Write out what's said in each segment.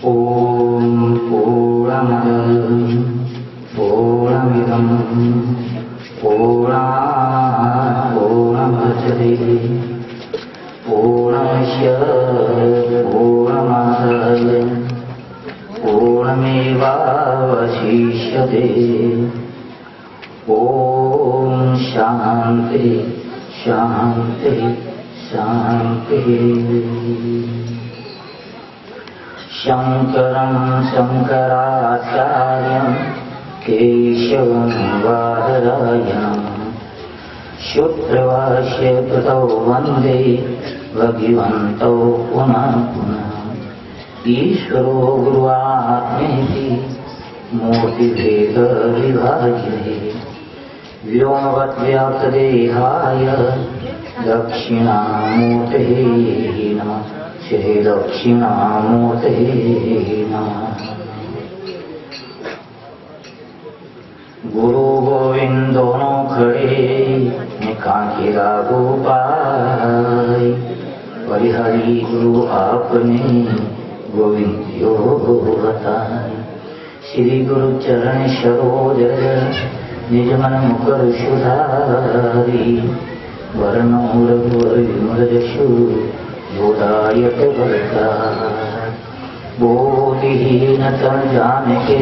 ॐ पूर्णमदः पूर्णमिदं पूर्णात् पूर्णमुदच्यते पूर्णस्य पूर्णमादाय पूर्णमेवावशिष्यते। ॐ शान्ति शान्ति शान्तिः। शङ्करं शङ्कराचार्यं केशवं बादरायणं सूत्रभाष्ये कृतौ वन्दे भगवन्तौ पुनः पुनः। ईश्वरो गुरुरात्मेति मूर्तिभेदविभागिने व्योमवद्व्याप्तदेहाय दक्षिणामूर्तये नमः। श्री दक्षिणामूर्ते नमः। गुरु गोविंद दोनों खड़े निकांखिरा गोपाय परिहरी गुरु आपने गोविंद यो बताए। श्री गुरु चरण सरोज निज मन मुकर सुधारी वर्ण रघुवर विमल जशु बोधायत बरता। बोधहीन तन जानके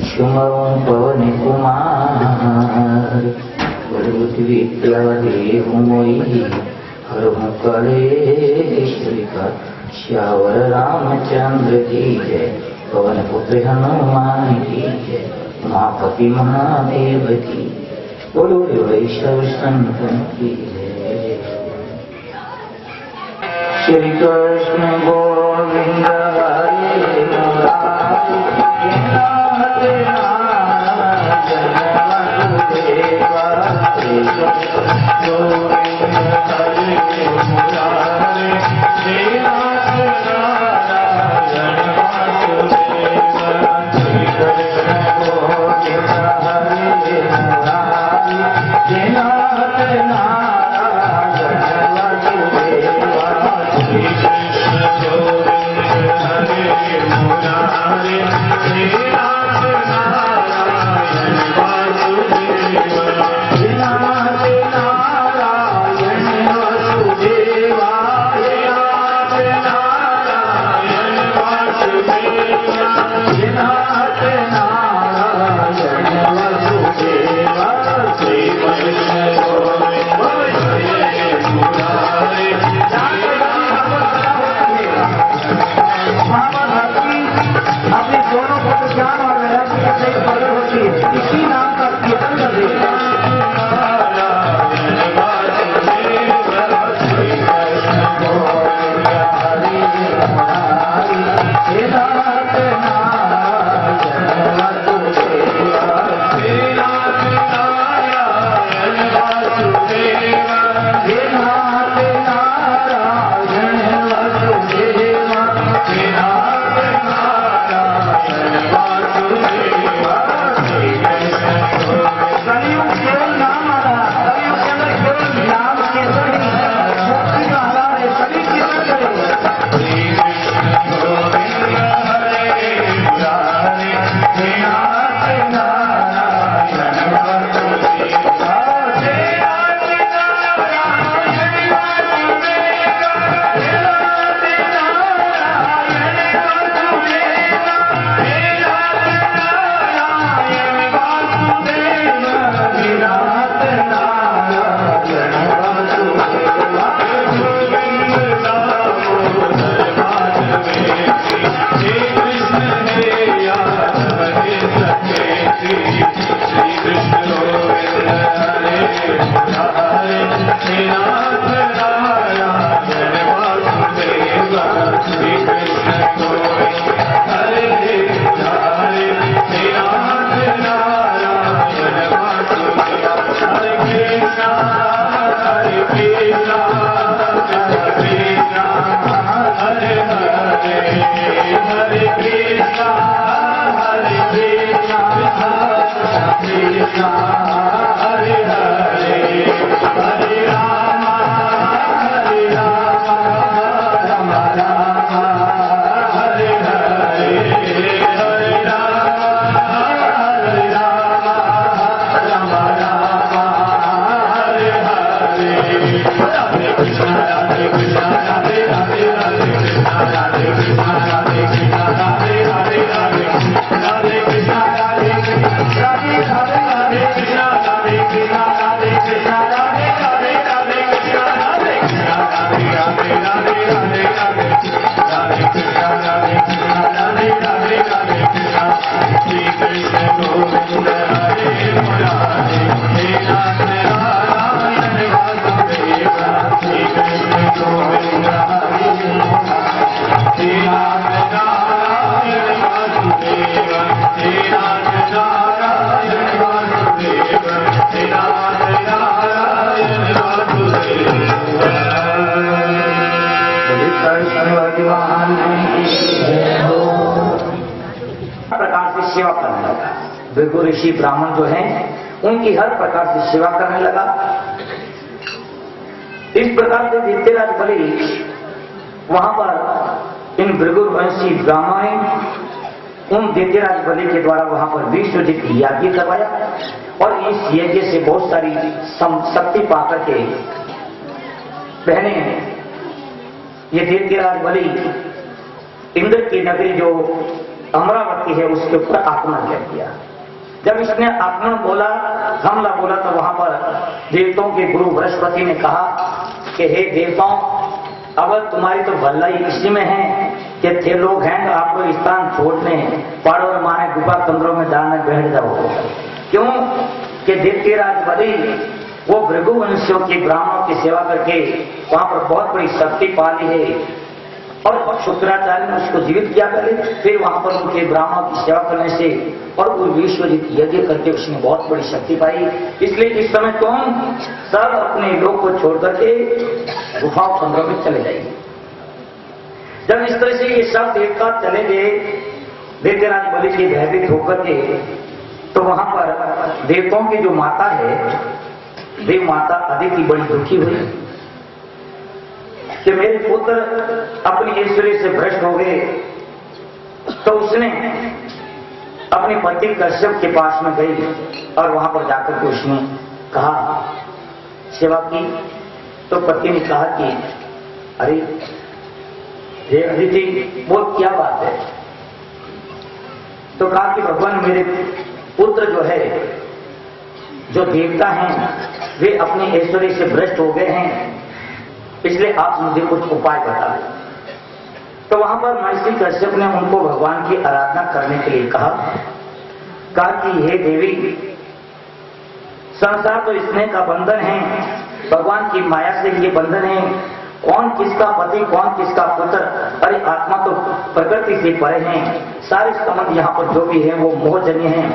सुमरो पवन कुमार बलबुत विद्या देहु मोई हरहु कलेश्वरी का। श्यावर रामचंद्र की जय पवन पुत्र हनुमान की जय उमापति महादेव की बोलो वैष्णव संतन की जय। श्री कृष्ण गोविंद हरे मुरारी हरे नारायण वासुदेवा। श्री कृष्ण गोविंद हरे मुरारी श्री नारायण वासुदेवा। श्री कृष्ण गोविंद हरे मुरारी श्री नारायण श्री कृष्ण गोविंद हरे मुरारी श्री नारायण वासुदेवा। श्री नारायण वासुदेवा। नारायण वासुदेवा। श्री नारायण वासुदेवा। श्री कृष्ण गोविंद हरे मुरारी अपने दोनों को ज्ञान और वैराग्य की सही पकड़ होती है। इसी नाम का कीर्तन कर देगा। प्रकार से सेवा करने लगा। भृगु ऋषि ब्राह्मण जो हैं उनकी हर प्रकार से सेवा करने लगा। इस प्रकार से दैत्यराज बलि वहां पर इन भृगुवंशी ब्राह्मण उन दैत्यराज बलि के द्वारा वहां पर विश्वजित यज्ञ करवाया और इस यज्ञ से बहुत सारी शक्ति पाकर के बहने ये दैत्यराज बलि इंद्र की नगरी जो अमरावती है उसके ऊपर आक्रमण कर दिया। जब इसने आक्रमण बोला, हमला बोला, तो वहां पर देवताओं के गुरु बृहस्पति ने कहा कि हे देवताओं, अगर तुम्हारी तो भलाई इसी में है कि थे लोग हैं तो आपको स्थान छोड़ने पहाड़ और माने गुफा कमरों में जाने बैठ जाओ। क्यों कि दैत्यराज बलि वो भृगुवंशियों के ब्राह्मणों की सेवा करके वहां पर बहुत बड़ी शक्ति पाली है और शुक्राचार्य ने उसको जीवित किया करे। फिर वहां पर उनके ब्राह्मणों की सेवा करने से और वो विश्वजित यज्ञ करके उसने बहुत बड़ी शक्ति पाई। इसलिए इस समय तुम सब अपने लोग को छोड़ करके गुफाओं कमरों में चले जाइए। जब इस तरह से ये सब देवता चले गए दैत्यराज बलि के भयभीत होकर के, तो वहां पर देवताओं की जो माता है देव माता अदिति बड़ी दुखी हुई कि मेरे पुत्र अपनी ऐश्वर्य से भ्रष्ट हो गए। तो उसने अपने पति कश्यप के पास में गई और वहां पर जाकर के उसने कहा, सेवा की। तो पति ने कहा कि अरे हे अदिति, वो क्या बात है? तो कहा कि भगवान, मेरे पुत्र जो है, जो देवता हैं, वे अपनी ऐश्वर्य से भ्रष्ट हो गए हैं, इसलिए आप मुझे कुछ उपाय बता दें। तो वहां पर महर्षि कश्यप ने उनको भगवान की आराधना करने के लिए कहा कि हे देवी, संसार तो स्नेह का बंधन है, भगवान की माया से ये बंधन है। कौन किसका पति, कौन किसका पुत्र, अरे आत्मा तो प्रकृति से परे हैं। सारे संबंध यहाँ पर जो भी है वो मोहजन्य हैं।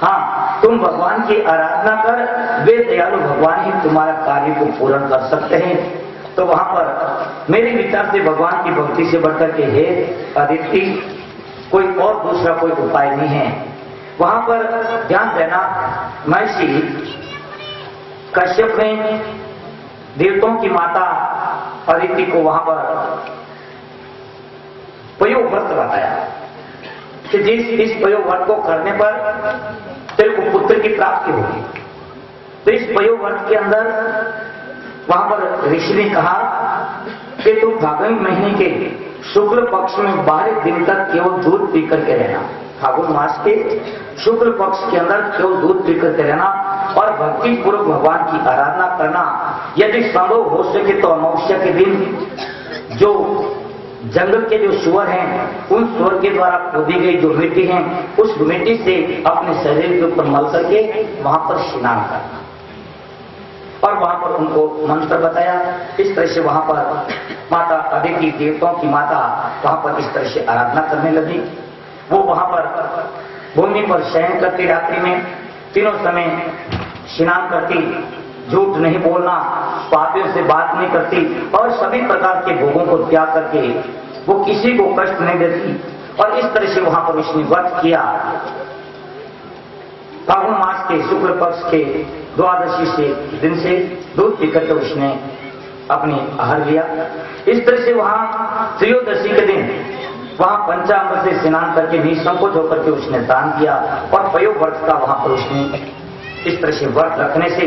हाँ, तुम भगवान की आराधना कर, वे दयालु भगवान ही तुम्हारा कार्य को पूर्ण कर सकते हैं। तो वहां पर मेरे विचार से भगवान की भक्ति से बढ़कर के हे अदिति, कोई और दूसरा कोई उपाय नहीं है। वहां पर ध्यान देना, महर्षि कश्यप ने देवताओं की माता अदिति को वहां पर पयोग व्रत बताया कि इस पयोग व्रत को करने पर तेरे को पुत्र की प्राप्ति होगी। तो इस पयोग व्रत के अंदर वहां पर ऋषि ने कहा कि तुम फागुन महीने के शुक्ल पक्ष में 12 दिन तक केवल दूध पी करके रहना। फागुन मास के शुक्ल पक्ष के अंदर केवल दूध पी करके रहना और भक्ति पूर्वक भगवान की आराधना करना। यदि संभव हो सके तो अमावस्या के दिन जो जंगल के जो सुअर हैं, उन सुअर के द्वारा खोदी गई जो मिट्टी है, उस मिट्टी से अपने शरीर के ऊपर मल करके वहां पर स्नान करना। और वहां पर उनको मंत्र बताया। इस तरह से वहां पर माता अदिति, देवताओं की माता, वहां पर इस तरह से आराधना करने लगी। वो वहां पर भूमि पर शयन करती, रात्रि में तीनों समय स्नान करती, झूठ नहीं बोलना, पापियों से बात नहीं करती और सभी प्रकार के भोगों को त्याग करके वो किसी को कष्ट नहीं देती। और इस तरह से वहां पर उसने व्रत किया। फागुन मास के शुक्ल पक्ष के द्वादशी से दिन से दूध पीकर के उसने अपनी आहार लिया। इस तरह से वहां त्रयोदशी के दिन वहां पंचामृत से स्नान करके निसंकोच होकर के उसने दान किया और पयोग व्रत का वहां पर उसने इस तरह से व्रत रखने से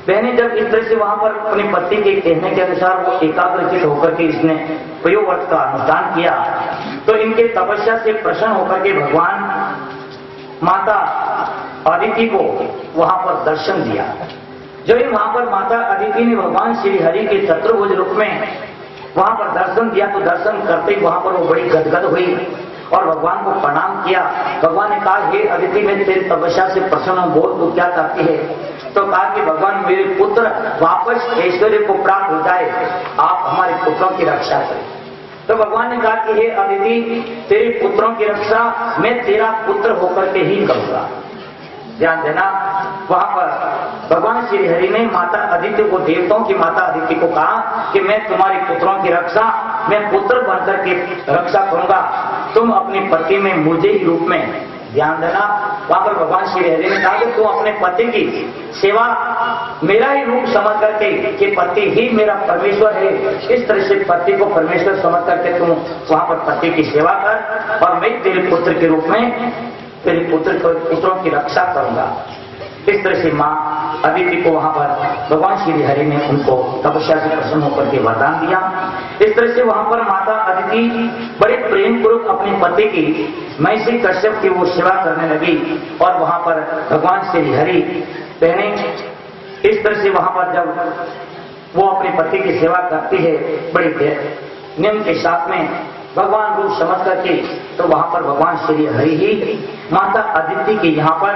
बहने जब इस तरह से वहां पर अपने पति के कहने के अनुसार वो एकाग्रचित होकर के इसने प्रयोग व्रत का अनुष्ठान किया तो इनके तपस्या से प्रसन्न होकर के भगवान माता अदिति को वहां पर दर्शन दिया। जब वहां पर माता अदिति ने भगवान श्री हरि के चतुर्भुज रूप में वहां पर दर्शन दिया तो दर्शन करते ही वहां पर वो बड़ी गदगद हुई और भगवान को प्रणाम किया। भगवान ने कहा, हे अदिति, मैं तेरी तपस्या से प्रसन्न हूं, बोल तू क्या चाहती है? तो कहा कि भगवान मेरे पुत्र वापस ऐश्वर्य को प्राप्त हो जाए, आप हमारे पुत्रों की रक्षा करें। तो भगवान ने कहा कि हे अदिति, तेरे पुत्रों की रक्षा मैं तेरा पुत्र होकर के ही करूंगा। ध्यान देना, वहां पर भगवान श्री हरि ने माता अदिति को, देवताओं की माता अदिति को कहा कि मैं तुम्हारे पुत्रों की रक्षा, मैं पुत्र बनकर के रक्षा करूंगा, तुम अपने पति में मुझे ही रूप में। ध्यान देना, वहां पर भगवान श्री हरि ने कहा कि तुम अपने पति की सेवा मेरा ही रूप समझ करके कि पति ही मेरा परमेश्वर है, इस तरह से पति को परमेश्वर समझ करके तुम वहां पर पति की सेवा कर और मैं तेरे पुत्र के रूप में तेरे पुत्रों की रक्षा करूंगा। इस तरह से मां अदिति को वहां पर भगवान श्री हरि ने उनको तपस्या से प्रसन्न होकर के वरदान दिया। इस तरह से वहां पर माता अदिति बड़े प्रेम पूर्वक अपने पति की महर्षि कश्यप की वो सेवा करने लगी और वहां पर भगवान श्री हरि पहने इस तरह से वहां पर जब वो अपने पति की सेवा करती है बड़े नियम के साथ में भगवान रूप समझ करके, तो वहां पर भगवान श्री हरि ही माता अदिति के यहाँ पर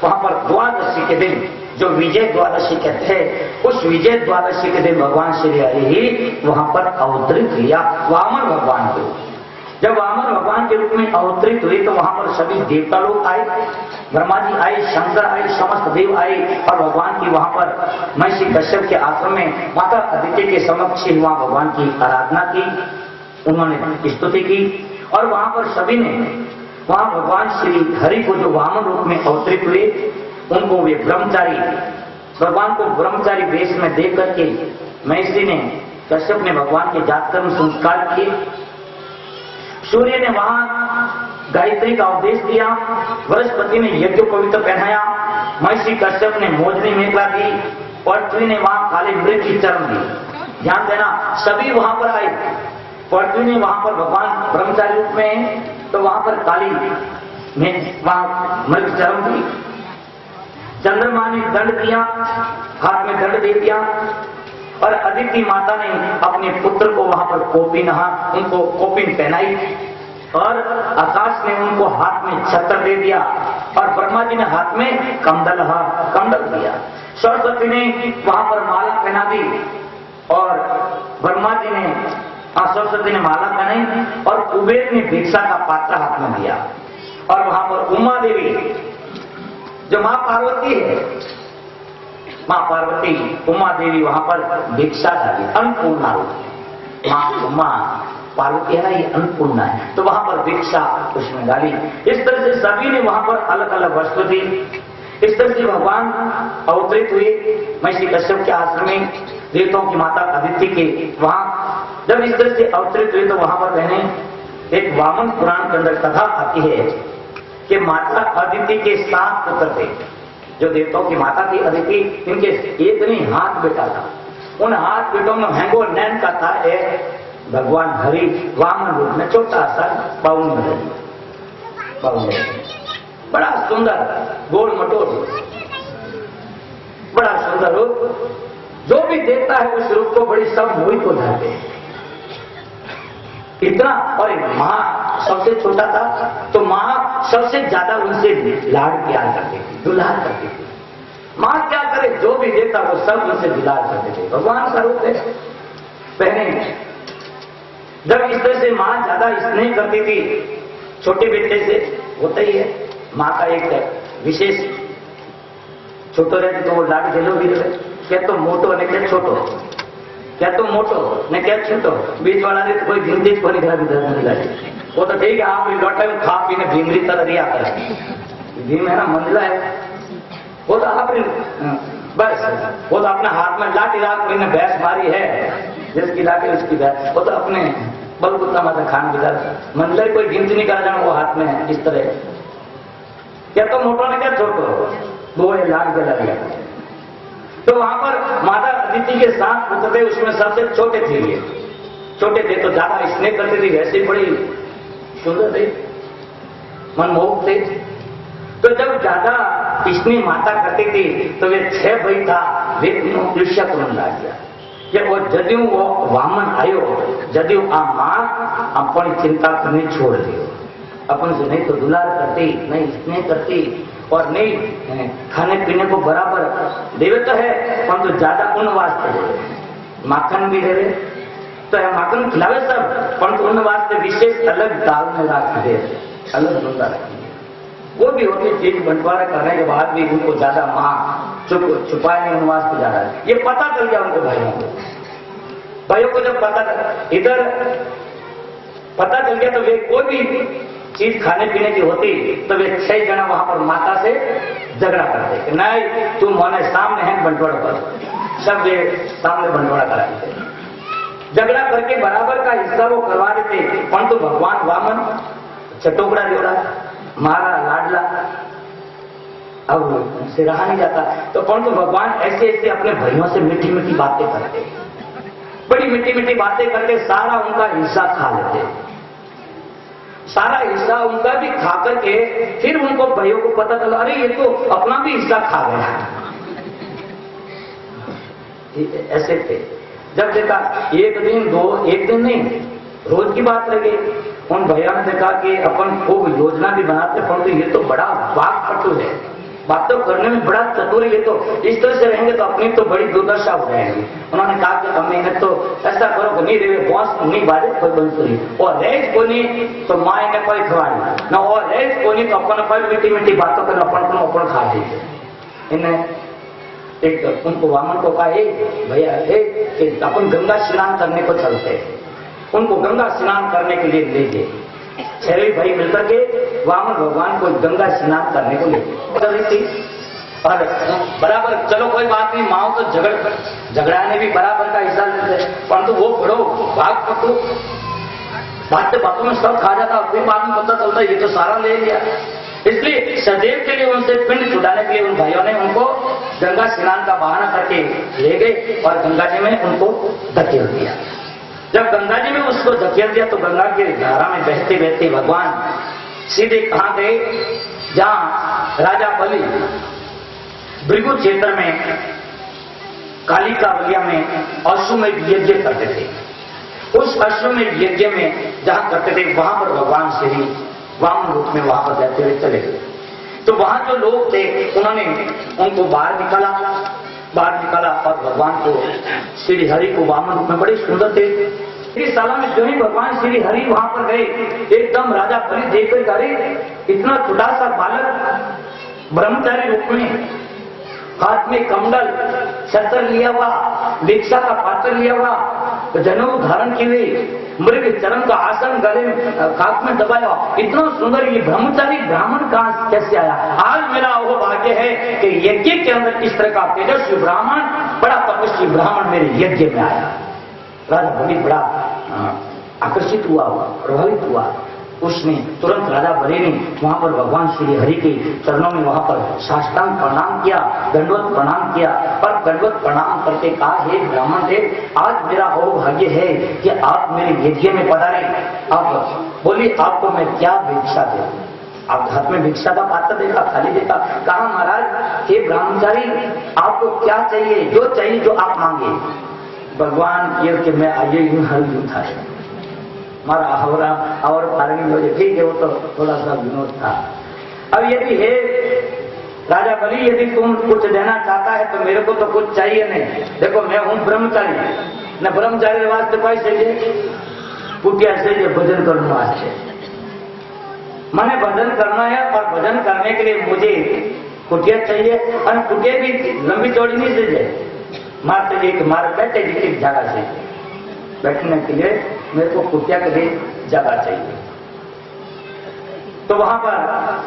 वहां पर द्वादशी के दिन, जो विजय द्वादशी कहते हैं, उस विजय द्वादशी के दिन भगवान श्री हरि ही वहां पर अवतरित लिया वामन भगवान के रूप। जब वामन भगवान के रूप में अवतरित हुए तो वहां पर सभी देवता लोग आए, ब्रह्मा जी आए, शंकर आए, समस्त देव आए और भगवान की वहां पर महर्षि कश्यप के आश्रम में माता अदिति के समक्ष वहां भगवान की आराधना की, उन्होंने स्तुति की और वहां पर सभी ने वहां भगवान श्री हरि को जो वामन रूप में अवतरित हुए उनको वे ब्रह्मचारी, भगवान को ब्रह्मचारी वेश में देख करके महर्षि ने कश्यप ने भगवान के जातकर्म संस्कार किए। सूर्य ने वहां गायत्री का उपदेश दिया, बृहस्पति ने यज्ञ पवित्र पहनाया, महर्षि कश्यप ने मोजनी मेखला दी, पृथ्वी ने वहां काले मृग की चरण दी। ध्यान देना, सभी वहां पर आए। पृथ्वी ने वहां पर भगवान ब्रह्मचारी रूप में, तो वहां पर काली में वहां मृग चरण दी। चंद्रमा ने दंड दिया, हाथ में दंड दे दिया और अदिति माता ने अपने पुत्र को वहां पर उनको कोपिन पहनाई और आकाश ने उनको हाथ में छत्र दे दिया और ब्रह्मा जी ने हाथ में कमंडल दिया। सरस्वती ने वहां पर माला पहना दी और ब्रह्मा जी ने सरस्वती ने माला पहनाई और कुबेर ने भिक्षा का पात्र हाथ में दिया और वहां पर उमा देवी जो मां पार्वती है, मां पार्वती उमा देवी वहां पर भिक्षा डाली, अन्नपूर्णा रूप मां पार्वती है ना, ये अन्नपूर्णा है, तो वहां पर भिक्षा उसमें डाली। इस तरह से सभी ने वहां पर अलग अलग वस्तु दी। इस तरह से भगवान अवतरित हुए महर्षि कश्यप के आश्रम में, देवताओं की माता अदिति के वहां जब इस तरह से अवतरित हुए तो वहां पर बहने एक वामन पुराण के अंदर कथा आती है कि माता अदिति के 7 पुत्र थे। जो देवताओं की माता थी अदिति, इनके एक नहीं 8 बेटा था। उन 8 बेटों में हैंगो नैन का था एक भगवान हरि वामन रूप में, छोटा सा पवन, बड़ा सुंदर गोल मटोल, बड़ा सुंदर रूप। जो भी देखता है उस रूप को बड़ी सब मोहित हो जाते हैं। इतना, और मां सबसे छोटा था तो मां सबसे ज्यादा उनसे लाड प्यार करती थी, दुलार करती थी। मां क्या करे, जो भी देखता वो सब उनसे दुलार करते थे। भगवान का रूप है। पहले जब इस तरह से मां ज्यादा स्नेह करती थी छोटे बेटे से, होता ही है मां का एक विशेष, छोटो रहे तो वो लाड झेलो भी रहे, क्या तो मोटो ने क्या छोटो, क्या तो मोटो ने क्या छोटो, बीच वाला ने तो कोई भिंडी को नहीं करा, वो तो ठीक है आप लौटे खा पीने भिंगरी तरह दिया करे, भीम है ना मंजिला है, वो तो आप बस वो तो अपने हाथ में लाठी रात को भैंस मारी है, जिसकी लाठी उसकी भैंस, वो तो अपने बलबुत्ता माता खान की तरह मंजिला कोई गिनती नहीं करा जाना वो हाथ में है इस तरह। क्या तो मोटो ने क्या छोटो, वो है लाड जला गया। तो वहां पर माता अदिति के 7 पुत्र थे, उसमें सबसे छोटे थे ये। छोटे थे तो ज्यादा स्नेह करते थे, वैसे बड़ी सुंदर थे, मनमोहक थे। तो जब ज्यादा स्नेह माता करती थी तो वे 6 भाई था, वे तीनों ईर्ष्या करने लग गया कि वो जदयू वो वामन आयो, जदयू आ मां अपनी चिंता करनी छोड़ दियो, अपन से नहीं तो दुलार करती, नहीं स्नेह करती और नहीं खाने पीने को बराबर देवे तो है, परंतु ज्यादा उन वास्ते दे, माखन भी दे तो है, माखन खिलावे सब, परंतु उन वास्ते विशेष अलग दाल में रख दे, अलग धुंधा रखेंगे। वो भी होती चीज बंटवारा करने के बाद भी उनको ज्यादा मां छुपाए उन वास्ते ज्यादा, ये पता चल गया उनको भाइयों को जब इधर पता चल गया तो वे कोई भी चीज खाने पीने की होती तो वे 6 जना वहां पर माता से झगड़ा करते कि नहीं तुम मोने सामने है बंटवारा कर, सब वे सामने बंटवारा कराते, झगड़ा करके बराबर का हिस्सा वो करवा देते, परंतु भगवान वामन चटोकड़ा जोड़ा मारा लाडला, अब उनसे रहा नहीं जाता। तो परंतु भगवान ऐसे ऐसे अपने भाइयों से मीठी मीठी बातें करते, बड़ी मीठी मीठी बातें करके सारा उनका हिस्सा खा लेते, सारा हिस्सा उनका भी खा करके फिर उनको भाइयों को पता चला अरे ये तो अपना भी हिस्सा खा गया। ऐसे थे। जब देखा एक दिन नहीं, रोज की बात लगी, उन भैया ने देखा कि अपन खूब योजना भी बनाते, परंतु ये तो बड़ा वाकपटु है, बातों करने में बड़ा चतुर है, ये तो इस तरह से रहेंगे तो अपनी तो बड़ी दुर्दशा हो जाएगी। उन्होंने कहा कि अम्मी ने तो ऐसा करो कि नहीं रे बॉस नहीं बाजे कोई बंसुरी और रेज को नहीं तो माए ने कोई खिलाड़ी ना, और रेज को नहीं तो अपन कोई मीठी मीठी बातों कर अपन खा दीजिए। इन्हें एक उनको वामन को कहा भैया कि अपन गंगा स्नान करने को चलते हैं, उनको गंगा स्नान करने के लिए ले गए। 6 भाई मिलकर के वामन भगवान को गंगा स्नान करने को ले रही थी और बराबर चलो कोई बात नहीं, माओ तो झगड़ाने भी बराबर का हिस्सा लेते, परंतु वो बड़ो भाग पटो बातों में सब खा जाता, फिर बाद में पता चलता ये तो सारा ले लिया। इसलिए सदैव के लिए उनसे पिंड छुड़ाने के लिए उन भाइयों ने उनको गंगा स्नान का बहाना करके ले गए और गंगा जी में उनको धकेल दिया। जब गंगा जी में उसको धकेल दिया तो गंगा की धारा में बहते बहते भगवान सीधे कहां गए, जहां राजा बलि भृगु क्षेत्र में कालिकावलिया में अश्वमेध यज्ञ करते थे। उस अश्वमेध यज्ञ में जहां करते थे वहां पर भगवान श्री वामन रूप में वहां पर जाते हुए चले गए। तो वहां जो लोग थे उन्होंने उनको बाहर निकाला और भगवान को श्री हरि को वामन रूप में बड़े सुंदर थे। इस साला में जो ही भगवान श्री हरि वहां पर गए, एकदम राजा बलि देखकर अरे इतना छोटा सा बालक ब्रह्मचारी रूप में, हाथ में कमंडल छत्र लिया हुआ, दीक्षा का पात्र लिया हुआ, जनेऊ धारण की हुई, मृग चरण का आसन गले में काक में दबाया, इतना सुंदर ये ब्रह्मचारी ब्राह्मण कहां कैसे आया। आज मेरा वो भाग्य है कि यज्ञ के अंदर इस तरह का तेजस्वी ब्राह्मण, बड़ा तपस्वी ब्राह्मण मेरे यज्ञ में आया। राजा बलि बड़ा आकर्षित हुआ, प्रभावित हुआ। उसने तुरंत राजा बलि ने वहां पर भगवान श्री हरि के चरणों में वहां पर साष्टांग प्रणाम किया, दंडवत प्रणाम किया और दंडवत प्रणाम करके कहा हे ब्राह्मण देव, आज मेरा वो भाग्य है कि आप मेरे यज्ञ में पधारे। आप बोलिए आपको मैं क्या भिक्षा दूं। आप हाथ में भिक्षा का पात्र देखा, खाली देखा, कहा महाराज हे ब्रह्मचारी आपको क्या चाहिए, जो चाहिए जो आप मांगे। भगवान ये कि मैं आइए यूं हर यूं था हमारा हवरा और फारणी हो जाए, ठीक है वो तो थोड़ा सा विनोद था। अब यदि है राजा बलि यदि तुम कुछ देना चाहता है तो मेरे को तो कुछ चाहिए नहीं। देखो मैं हूं ब्रह्मचारी, न ब्रह्मचारी वास्ते पैसे दे कुटिया से भजन करना वास्ते मैंने भजन करना है और भजन करने के लिए मुझे कुटिया चाहिए और कुटिया भी लंबी चौड़ी नहीं चाहिए, मारते जी मार बैठे जी जगह से बैठने के लिए मेरे को कुटिया के लिए जगह चाहिए। तो वहां पर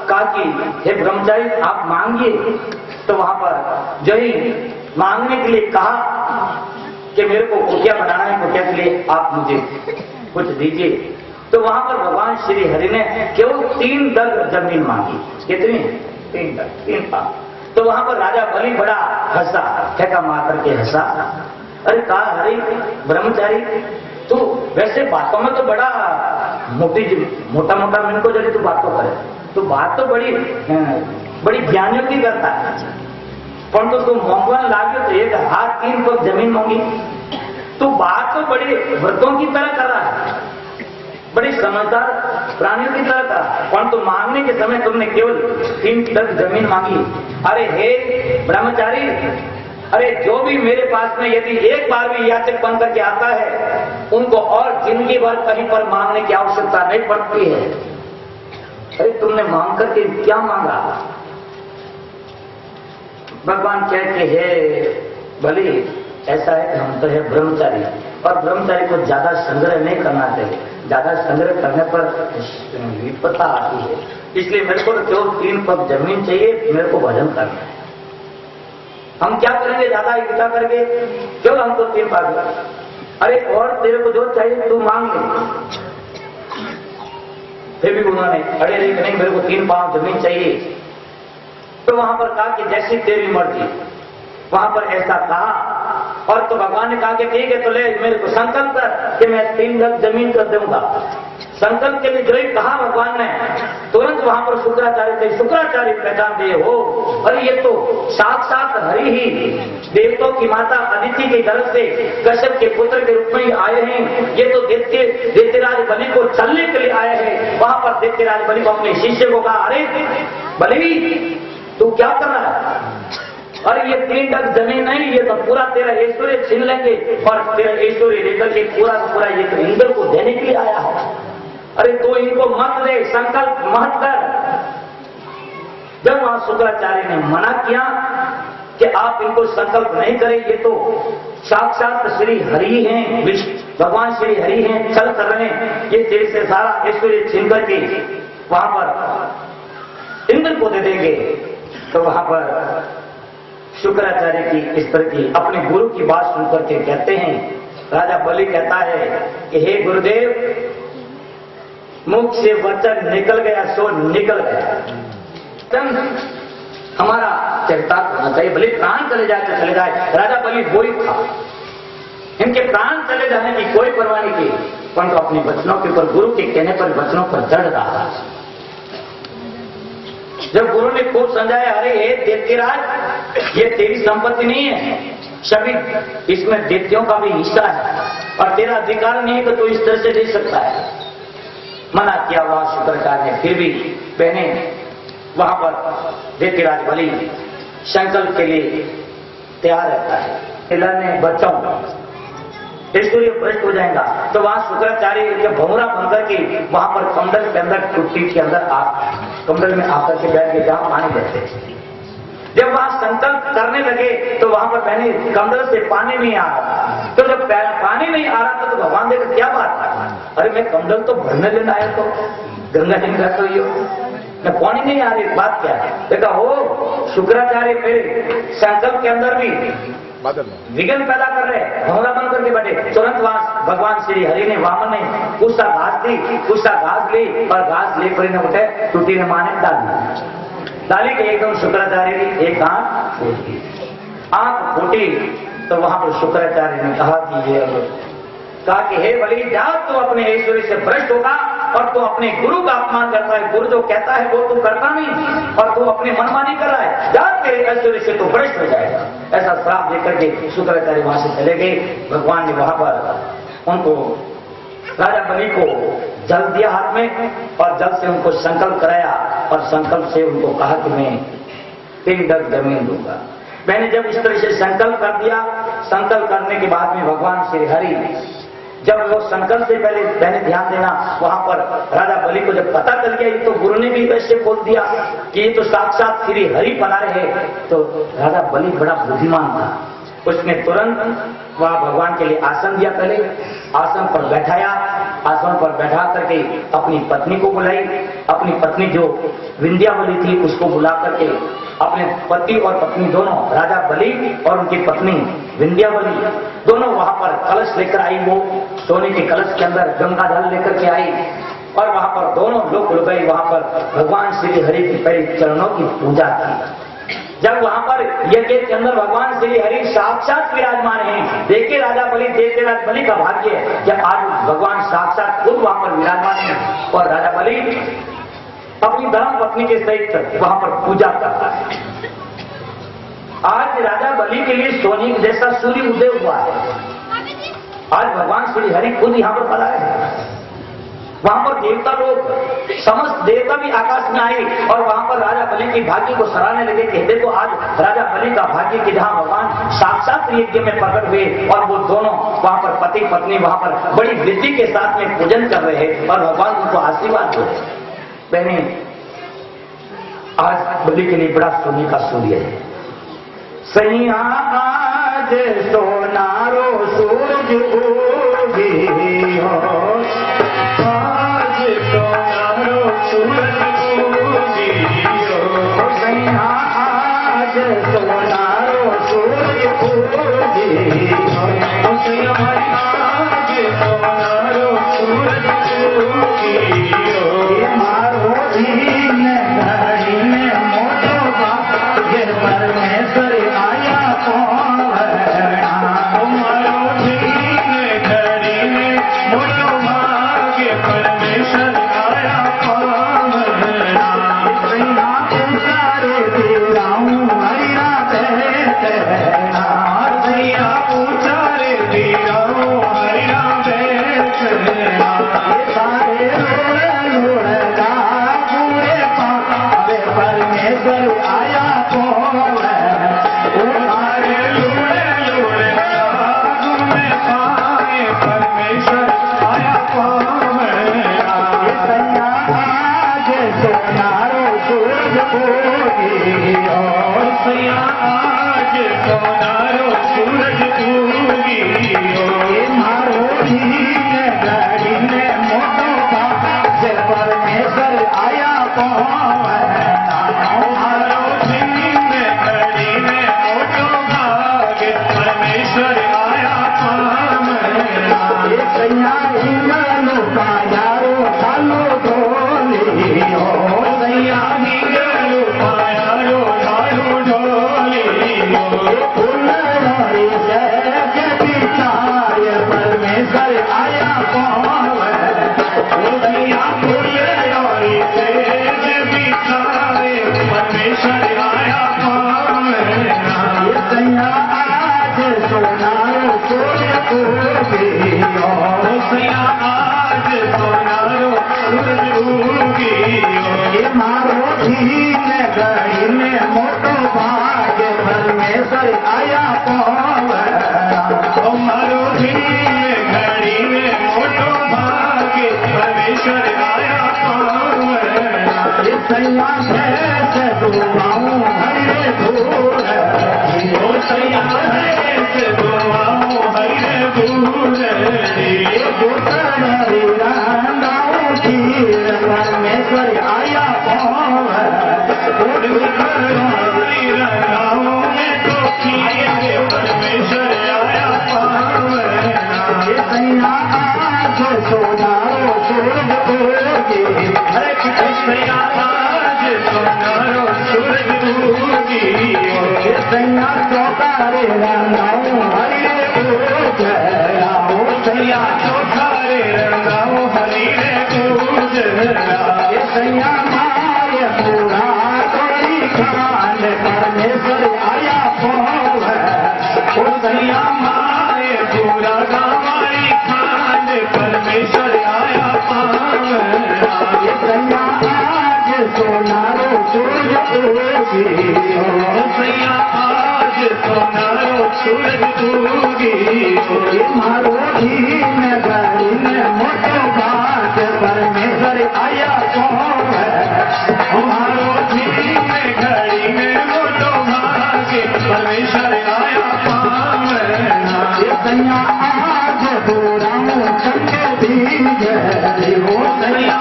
कहा कि हे ब्रह्मचारी आप मांगिए। तो वहां पर जो ही मांगने के लिए कहा कि मेरे को कुटिया बनाना है, कुटिया के लिए आप मुझे कुछ दीजिए। तो वहां पर भगवान श्री हरि ने केवल 3 दग जमीन मांगी। कितनी? 3 दग, 3 पाक। तो वहां पर राजा बलि बड़ा हंसा, ठेका मार करके हंसा। अरे कहा, हरि ब्रह्मचारी तू वैसे बातों में तो बड़ा मोटा मोटा मिनको जल्दी तू बातों करे, तू बात तो बड़ी ज्ञानियों की करता है, पर तो तू मांगवा लागे तो एक हाथ 3 पग जमीन मांगी। तू बात तो बड़ी व्रतों की तरह कर रहा है, बड़ी समझदार प्राणियों की तरह था, परंतु मांगने के समय तुमने केवल 3 पग जमीन मांगी। अरे हे ब्रह्मचारी, अरे जो भी मेरे पास में यदि एक बार भी याचक बन करके आता है, उनको और जिंदगी भर कहीं पर मांगने की आवश्यकता नहीं पड़ती है। अरे तुमने मांग करके क्या मांगा? भगवान कहते हैं बलि ऐसा है कि हम तो है ब्रह्मचारी, और ब्रह्मचारी को ज्यादा संग्रह नहीं करना चाहिए, ज्यादा संग्रह करने पर विपत्ता आती है। इसलिए मेरे को जो 3 पग जमीन चाहिए, मेरे को भजन करना है। हम क्या करेंगे ज्यादा इकट्ठा करके, क्यों हमको 3 पग? अरे और तेरे को जो चाहिए तू मांग ले। फिर भी उन्होंने अरे नहीं, मेरे को 3 पांव जमीन चाहिए। तो वहां पर कहा कि जैसी तेरी मर्जी, वहां पर ऐसा कहा। और तो भगवान ने कहा कि ठीक है, तो ले मेरे को संकल्प कर कि मैं 3 गज जमीन कर दूंगा। संकल्प के लिए जो ही कहा भगवान ने, तुरंत वहां पर शुक्राचार्य पहचान दिए हो, अरे ये तो साक्षात हरि ही देवताओं की माता अदिति के घर से कश्यप के पुत्र के रूप में ही आए हैं। ये तो दैत्यराज बलि को चलने के लिए आए हैं। वहां पर दैत्यराज बलि को अपने शिष्य को कहा, अरे बलि तू क्या कर रहा है? अरे ये 3 गज जमीन नहीं, ये तो पूरा तेरा ऐश्वर्य छीन लेंगे, और तेरा ऐश्वर्य लेकर के पूरा ये तो इंद्र को देने के लिए आया है। अरे तो इनको मत दे, संकल्प मत कर। जब वहां शुक्राचार्य ने मना किया कि आप इनको संकल्प नहीं करें, ये तो साक्षात श्री हरि हैं, भगवान श्री हरि हैं, चल कर रहे हैं, ये तेरे से सारा ऐश्वर्य छीन करके वहां पर इंद्र को दे देंगे। तो वहां पर शुक्राचार्य की इस तरह की अपने गुरु की बात सुनकर के कहते हैं, राजा बलि कहता है कि हे गुरुदेव, मुख से वचन निकल गया सो निकल गया। हमारा चरितार्थ होना चाहिए, भले प्राण चले जाए तो चले जाए। राजा बलि वही था, इनके प्राण चले जाने की कोई परवाह नहीं की, परंतु अपने वचनों के ऊपर, गुरु के कहने पर वचनों पर जड़ रहा। जब गुरु ने खूब समझाया, अरे हे दैत्यराज, ये तेरी संपत्ति नहीं है, सभी इसमें दैत्यों का भी हिस्सा है, और तेरा अधिकार नहीं है कि तू इस तरह से दे सकता है। मना किया हुआ शुक्राचार्य ने, फिर भी पहने वहां पर दैत्यराज बलि संकल्प के लिए तैयार रहता है। लड़ने बचाऊंगा, ऐश्वर्य भ्रष्ट हो जाएगा। तो वहां शुक्राचार्य के भौरा बनकर के वहां पर कमंडल के अंदर, टुट्टी के अंदर कमंडल में आकर के बैठ के जहां पानी बहते। जब वहां संकल्प करने लगे तो वहां पर पहले कमंडल से पानी नहीं आ रहा। तो जब पानी नहीं आ रहा था तो भगवान देखा क्या बात है, अरे मैं कमंडल तो भरने लेना आया, तो गंगा जी में तो यो मैं पानी नहीं आ रही, बात क्या है? देखा हो शुक्राचार्य मेरे संकल्प के अंदर भी विघ्न पैदा कर रहे, भौरा बन करके बैठे। तुरंत वहां भगवान श्री हरि ने, वामन ने कुछ सा घास दी, कुछ सा घास ली, और घास लेकर इन्हें उठे, टूटी ने माने डाली के एकदम शुक्राचार्य की एक आंख फूटी। तो वहां पर शुक्राचार्य ने कहा कि ये कहा कि हे बलि, जा तू अपने ऐश्वर्य से भ्रष्ट होगा, और तू अपने गुरु का अपमान करता है। गुरु जो कहता है वो तू करता नहीं, और तू अपनी मनमानी कर रहा है, जा तेरे ऐश्वर्य से तू भ्रष्ट हो जाएगा। ऐसा श्राप लेकर के शुक्राचार्य वहां से चले गए। भगवान ने वहां पर उनको, राजा बलि को जल दिया हाथ में, और जल से उनको संकल्प कराया, और संकल्प से उनको कहा कि मैं 3 गज जमीन दूंगा। मैंने जब इस तरह से संकल्प कर दिया, संकल्प करने के बाद में भगवान श्री हरि, जब वो संकल्प से पहले मैंने ध्यान देना, वहां पर राजा बलि को जब पता चल गया, ये तो गुरु ने भी वैसे बोल दिया कि ये तो साक्षात श्री हरि पधारे हैं, तो राजा बलि बड़ा बुद्धिमान था। उसने तुरंत वहां भगवान के लिए आसन दिया, पहले आसन पर बैठाया, आसन पर बैठा करके अपनी पत्नी को बुलाई। अपनी पत्नी जो विंध्यावली थी उसको बुला करके, अपने पति और पत्नी दोनों, राजा बलि और उनकी पत्नी विंध्यावली दोनों वहां पर कलश लेकर आई। वो सोने के कलश के अंदर गंगा जल लेकर के आई, और वहां पर दोनों लोग गए। वहां पर भगवान श्री हरि के पहले चरणों की पूजा की। जब वहां पर यज्ञ के अंदर भगवान श्री हरि साक्षात विराजमान हैं, देखिए राजा बलि दैत्यराज बलि का भाग्य है जब आज भगवान साक्षात खुद वहां पर विराजमान है और राजा बलि अपनी धर्म पत्नी के सहित वहां पर पूजा करता है। आज राजा बलि के लिए सोने जैसा सूर्य उदय हुआ है। आज भगवान श्री हरि खुद यहां पर पधारे हैं। वहां पर देवता लोग, समस्त देवता भी आकाश में आए और वहां पर राजा बलि की भाग्य को सराहने लगे कि देखो आज राजा बलि का भाग्य कि जहां भगवान साक्षात यज्ञ में प्रकट हुए और वो दोनों वहां पर पति पत्नी वहां पर बड़ी वृद्धि के साथ में पूजन कर रहे हैं और भगवान उनको आशीर्वाद दे रहे। बहने, आज बलि के लिए बड़ा सोने का सूर्य है। सैया आज सोनारो सूरज उगी हो, आज सोनारो सूरज उगी हो, सैया आज सोनारो सूरज उगी हो, सैया आज सोनारो सूरज उगी हो, मारो दीन घड़ी में मोटो भाग्य परमेश्वर आया पावना, मारो दीन घड़ी में मोटो भाग्य परमेश्वर आया पावना, सैया उतारे दिलाऊं हरिया बैठना, सैया उतारे दिलाऊं हरिया बैठना, सारे लोड़गा पूरे पावे परमेश्वर आया पावे, सारे लोड़गा पूरे पावे परमेश्वर आया पावे, सैया आज सोनारो सूरज उगी हो, सैया आज सोनारो सूरज उगी हो, मारो दीन घड़ी में मोटो भाग्य परमेश्वर आया पावना, मारो दीन घड़ी में मोटो भाग्य परमेश्वर आया पावना, सैया हिंगलो का यारो ढालो ढोली हो, सैया हिंगलो का यारो ढालो ढोली हो, फुलवारी से विचार परमेश्वर आया पावे, सैया फुलवारी से विचार परमेश्वर आया पावे, सैया आज सोनारो सूरज उगी हो, सैया आज सोनारो सूरज उगी हो, मारो दीन घड़ी में मोटो भाग्य परमेश्वर आया पावना, मारो दीन घड़ी में मोटो भाग्य परमेश्वर आया पावना, सैया कैसे दुआऊं हरे धूल, सैया कैसे दुआऊं हरे धूल, परमेश्वर आया पावना, परमेश्वर आया पावना, सैया आज सोनारो सूरज उगी, हरे सैया आज सोनारो सूरज उगी हो, सैया चौकारे रंगाऊं हरे पूजना, सैया चौकारे रंगाऊं हरे पूजना, सैया मारे पूरा कोई खान परमेश्वर आया पावना, सैया मारे पूरा हमारी खान परमेश्वर आया पावना, सैया आज सोनारो सूरज उगी हो, सैया आज सोनारो सूरज उगी हो, मारो दीन घड़ी में मोटो भाग्य परमेश्वर आया पावना, मारो दीन घड़ी में मोटो भाग्य परमेश्वर आया पावना, सैया आज पूराऊं चंगे बीज हो, सैया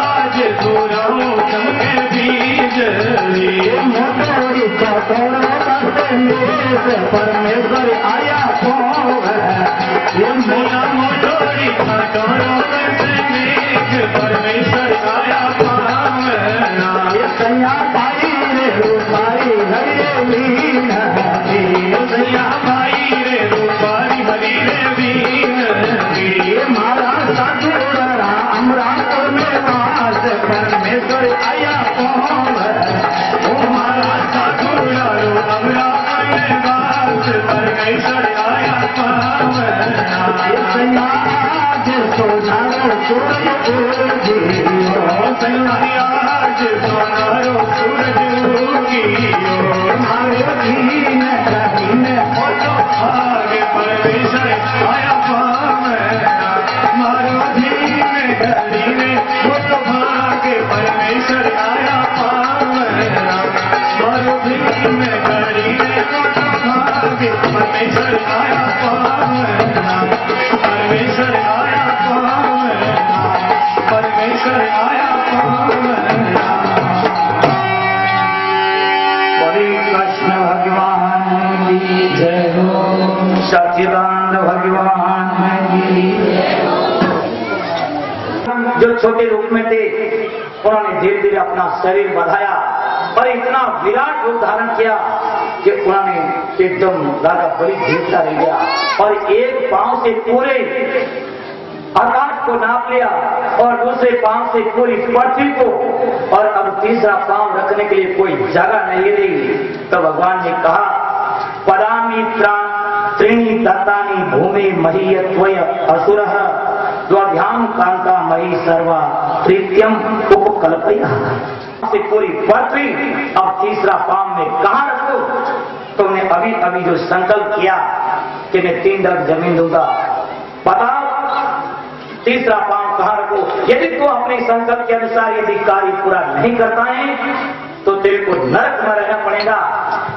आज पूराऊं चंगे बीज, मोटोरी चौकोरो परमेश्वर आया पावना, मोटोरी चौकोरो परमेश्वर आया पावना, सैया बाई रे रूपाई हरे आज परमेश्वर आया पावन आज सोनारो सूरज उगियो आज सोनारो सूरज उगियो मारो दीन कठिन बोलो आगे परमेश्वर आया पावन मारो दीन कठिन बोलो भागे परमेश्वर आया पावन मारो दीन कठिन बोलो भागे परमेश्वर आया पावन परमेश्वर आया पावन परमेश्वर आया पावन श्री कृष्ण भगवान की जय हो, सच्चिदानंद भगवान की जो छोटे रूप में थे उन्होंने धीरे धीरे अपना शरीर बढ़ाया और इतना विराट रूप धारण किया कि उन्होंने एकदम राजा बलि देखता रह गया और एक पांव से पूरे आकाश को नाप लिया और दूसरे पांव से पूरी पृथ्वी को, और अब तीसरा पांव रखने के लिए कोई जगह नहीं रही। तो भगवान ने कहा पदामी त्रीणी दत्तानी भूमि महीयत्वय असुरः द्वभ्याम कांता मही सर्वा प्रीत्यम उपकल्पया। से पूरी पृथ्वी अब तीसरा पांव में कहां रखो? तुमने अभी अभी जो संकल्प किया कि मैं 3 डग जमीन दूंगा, बताओ तीसरा पांव कहां रखो? यदि तू अपने संकल्प के अनुसार यदि कार्य पूरा नहीं करता है तो तेरे को नरक में रहना पड़ेगा।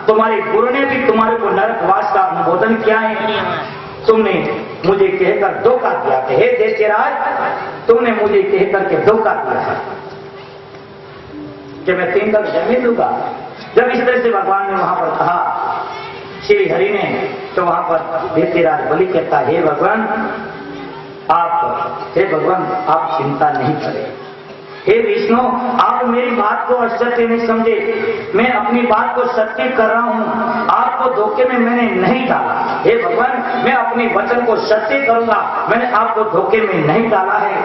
तुम्हारे गुरु ने भी तुम्हारे को नरकवास का अनुमोदन किया है। तुमने मुझे कहकर धोखा दिया कि हे दैत्यराज, तुमने मुझे कहकर के धोखा दिया है कि मैं 3 डग जमीन दूंगा। जब इस तरह से भगवान ने वहां पर कहा श्री हरि ने, तो वहां पर दैत्यराज बलि कहता हे भगवान आप चिंता नहीं करें। हे विष्णु, आप मेरी बात को असत्य नहीं समझे, मैं अपनी बात को सत्य कर रहा हूँ, आपको धोखे में मैंने नहीं डाला। हे भगवान, मैं अपने वचन को सत्य करूंगा, मैंने आपको धोखे में नहीं डाला है।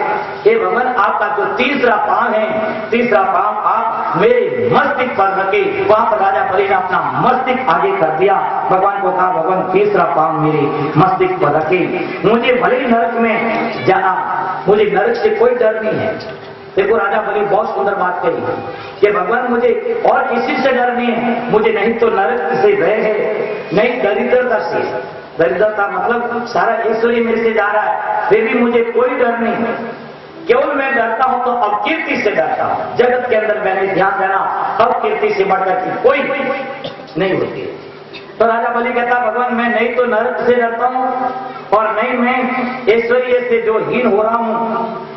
हे भगवान, आपका जो तीसरा पांव है, तीसरा पांव आप मेरे मस्तिष्क पर रखे। वहां पर राजा बलि ने अपना मस्तिष्क आगे कर दिया। भगवान को कहा भगवान तीसरा पांव मेरे मस्तिष्क पर रखे। मुझे भले नरक में जाना, मुझे नरक से कोई डर नहीं है। देखो राजा बलि बहुत सुंदर बात कही कि भगवान मुझे और किसी से डर नहीं है, मुझे नहीं तो नरक से भय है, नहीं दरिद्रता से। दरिद्रता मतलब सारा ऐश्वर्य मेरे से जा रहा है, फिर भी मुझे कोई डर नहीं है। केवल मैं डरता हूं तो अपकीर्ति से डरता हूं। जगत के अंदर मैंने ध्यान देना, अपकीर्ति से बढ़कर की कोई नहीं होती। तो राजा बलि कहता भगवान मैं नहीं तो नरक से डरता हूं और नहीं मैं ऐश्वर्य से जो हीन हो रहा हूं,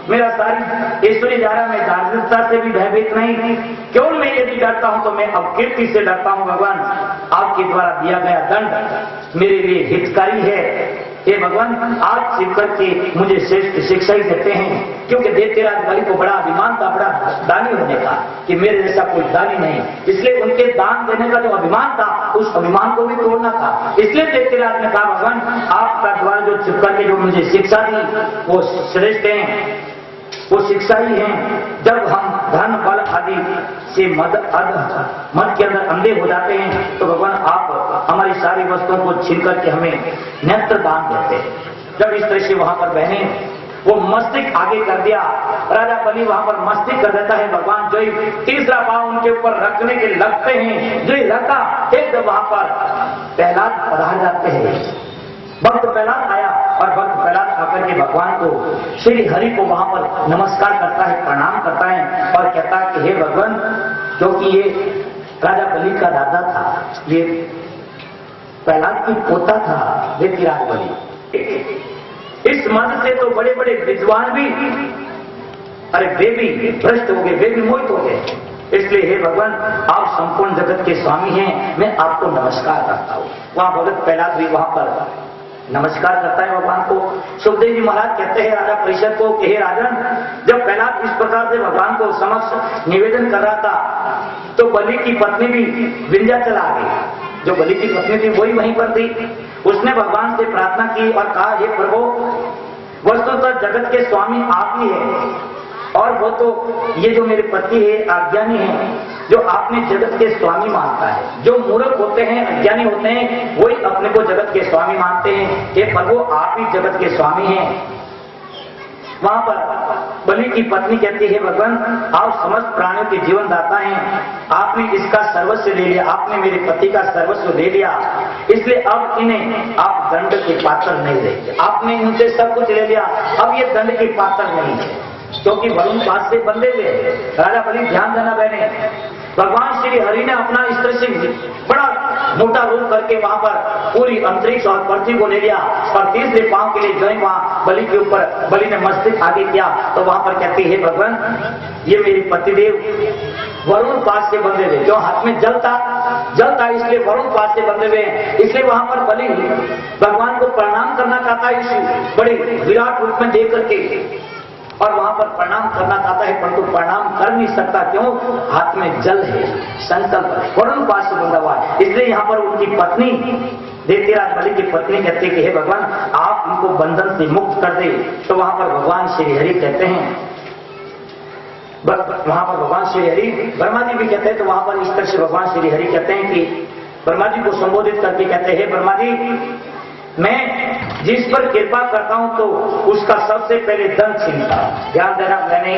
मेरा सारी ऐश्वर्य जा रहा, मैं दारिद्रता से भी भयभीत नहीं। केवल मैं यदि डरता हूं तो मैं अपकीर्ति से डरता हूं। भगवान आपके द्वारा दिया गया दंड मेरे लिए हितकारी है। हे भगवान, आप शिव करके मुझे श्रेष्ठ शिक्षा ही देते हैं, क्योंकि दैत्यराज बलि को बड़ा अभिमान था, बड़ा दानी होने का, कि मेरे जैसा कोई दानी नहीं। इसलिए उनके दान देने का जो अभिमान था, उस अभिमान को भी तोड़ना था। इसलिए दैत्यराज ने कहा भगवान आपका द्वारा जो शिव करके जो मुझे शिक्षा दी वो श्रेष्ठ है, वो शिक्षा ही है। जब हम धन बल आदि से मद के अंदर अंधे हो जाते हैं तो भगवान आप हमारी सारी वस्तुओं को छीन करके हमें नेत्र दान देते हैं। जब इस तरह से वहां पर बहने वो मस्तिष्क आगे कर दिया, राजा बलि वहां पर मस्तिष्क कर देता है। भगवान जो ही तीसरा पांव उनके ऊपर रखने के लगते हैं, जो ही रखा एक वहां पर प्रहलाद पधार जाते हैं। भक्त प्रहलाद आया और भक्त प्रहलाद आकर के भगवान को श्री हरि को वहां पर नमस्कार करता है, प्रणाम करता है और कहता है कि हे भगवान, क्योंकि ये राजा बलि का दादा था, ये प्रहलाद की पोता था दैत्यराज बलि। इस मद से तो बड़े बड़े विद्वान भी अरे वे भी भ्रष्ट हो गए, वे भी मोहित हो गए। इसलिए हे भगवान आप संपूर्ण जगत के स्वामी हैं, मैं आपको नमस्कार करता हूँ। वहां भगत प्रहलाद भी वहां पर नमस्कार करता है भगवान को। सुखदेव जी महाराज कहते हैं राजा परिषद को कि हे राजन, जब प्रहलाद इस प्रकार से भगवान को समक्ष निवेदन कर रहा था तो बलि की पत्नी भी विंध्याचल आ गई। जो बलि की पत्नी थी वही वहीं पर थी। उसने भगवान से प्रार्थना की और कहा हे प्रभु, वस्तुतः जगत के स्वामी आप ही है, और वो तो ये जो मेरे पति है अज्ञानी है, जो आपने जगत के स्वामी मानता है। जो मूर्ख होते हैं, अज्ञानी होते हैं, वही अपने को जगत के स्वामी मानते हैं। हे प्रभु, आप ही जगत के स्वामी हैं। वहां पर बलि की पत्नी कहती है, भगवान आप समस्त प्राणियों के जीवन दाता हैं, आपने इसका सर्वस्व ले लिया, आपने मेरे पति का सर्वस्व ले लिया, इसलिए अब इन्हें आप दंड के पात्र नहीं रहे। आपने इनसे सब कुछ ले लिया, अब ये दंड के पात्र नहीं है, क्योंकि वरुण पास से बंधे हुए। राजा बलि ध्यान देना बहने, भगवान श्री हरि ने अपना इस तरह से बड़ा मोटा रूप करके वहां पर पूरी अंतरिक्ष और पृथ्वी को ले लिया और तीसरे पांव के लिए जो वहां बलि के ऊपर बलि ने मस्तक आगे किया, तो वहां पर कहती है, भगवान ये मेरे पतिदेव वरुण पास से बंधे हुए, जो हाथ में जलता इसलिए वरुण पास से बंधे हुए हैं। इसलिए वहां पर बलि भगवान को प्रणाम करना चाहता है इस बड़े विराट रूप में देख करके, और वहां पर प्रणाम करना चाहता है, परंतु प्रणाम कर नहीं सकता। क्यों? हाथ में जल है, संकल्प वरुण पास से बंधा हुआ है। इसलिए यहां पर उनकी पत्नी दैत्यराज बलि की पत्नी कहते कि हे भगवान आप उनको बंधन से मुक्त कर दे। तो वहां पर भगवान श्री हरि कहते हैं, वहां पर भगवान श्री हरि, ब्रह्मा जी भी कहते हैं, तो वहां पर इस तरह से भगवान श्री हरि कहते हैं कि ब्रह्मा जी को संबोधित करके कहते हैं, ब्रह्मा जी मैं जिस पर कृपा करता हूं तो उसका सबसे पहले दंड छीनता हूं। ध्यान देना, मैंने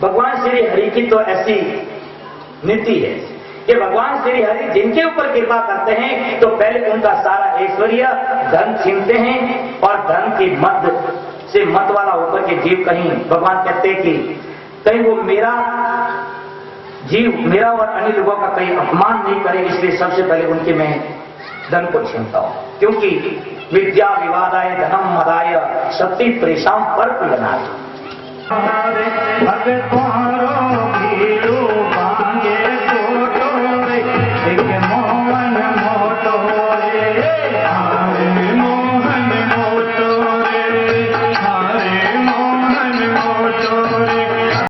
भगवान श्री हरि की तो ऐसी नीति है कि भगवान श्री हरि जिनके ऊपर कृपा करते हैं तो पहले उनका सारा ऐश्वर्य धन छीनते हैं, और धन की मद से मत वाला होकर के जीव कहीं, भगवान कहते हैं कि कहीं वो मेरा मेरा और अन्य लोगों का कहीं अपमान नहीं करे, इसलिए सबसे पहले उनके मैं धन को छीनता हूं। क्योंकि विद्या विवादाय धनम मदाय शक्ति प्रेषाम पर लगाए।